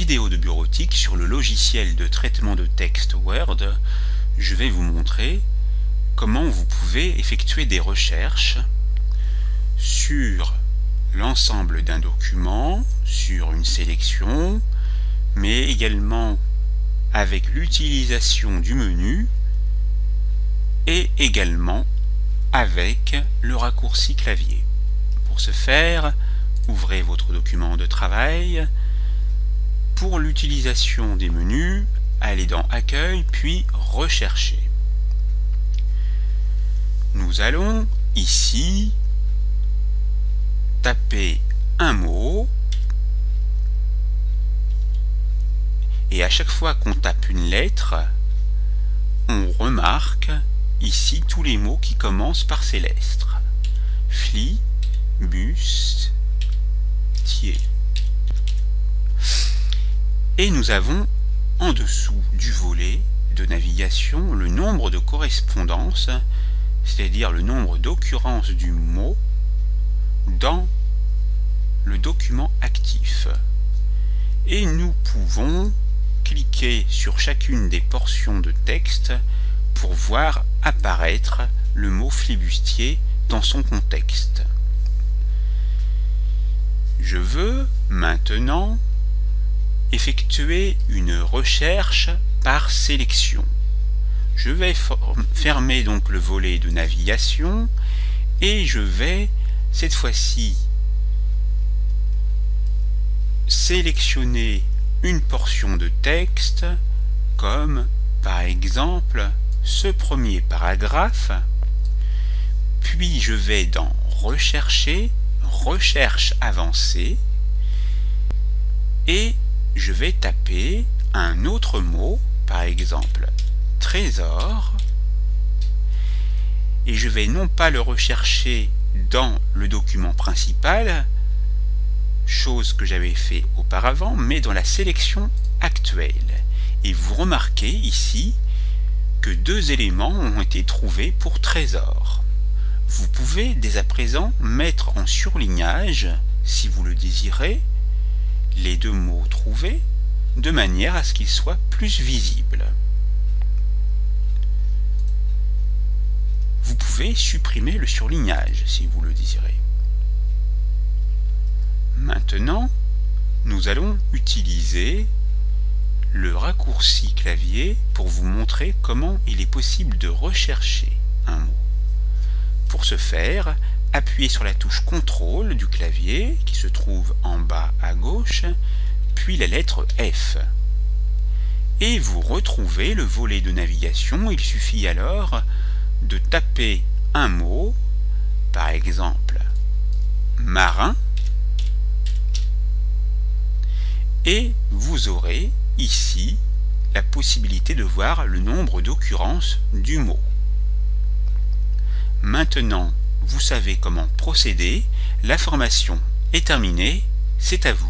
vidéo de bureautique sur le logiciel de traitement de texte Word, je vais vous montrer comment vous pouvez effectuer des recherches sur l'ensemble d'un document, sur une sélection, mais également avec l'utilisation du menu et également avec le raccourci clavier. Pour ce faire, ouvrez votre document de travail. Pour l'utilisation des menus, allez dans Accueil puis Rechercher. Nous allons ici taper un mot et à chaque fois qu'on tape une lettre, on remarque ici tous les mots qui commencent par ces lettres. Flibustier. Et nous avons en dessous du volet de navigation le nombre de correspondances, c'est-à-dire le nombre d'occurrences du mot dans le document actif. Et nous pouvons cliquer sur chacune des portions de texte pour voir apparaître le mot flibustier dans son contexte. Je veux maintenant effectuer une recherche par sélection. Je vais fermer donc le volet de navigation et je vais cette fois-ci sélectionner une portion de texte comme par exemple ce premier paragraphe, puis je vais dans Rechercher, Recherche avancée et je vais taper un autre mot, par exemple trésor, et je vais non pas le rechercher dans le document principal, chose que j'avais fait auparavant, mais dans la sélection actuelle. Et vous remarquez ici que deux éléments ont été trouvés pour trésor. Vous pouvez dès à présent mettre en surlignage, si vous le désirez, les deux mots trouvés de manière à ce qu'ils soient plus visibles. Vous pouvez supprimer le surlignage si vous le désirez. Maintenant, nous allons utiliser le raccourci clavier pour vous montrer comment il est possible de rechercher un mot. Pour ce faire, appuyez sur la touche CTRL du clavier qui se trouve en bas à gauche, puis la lettre F. Et vous retrouvez le volet de navigation. Il suffit alors de taper un mot, par exemple marin, et vous aurez ici la possibilité de voir le nombre d'occurrences du mot. Maintenant, vous savez comment procéder. La formation est terminée, c'est à vous.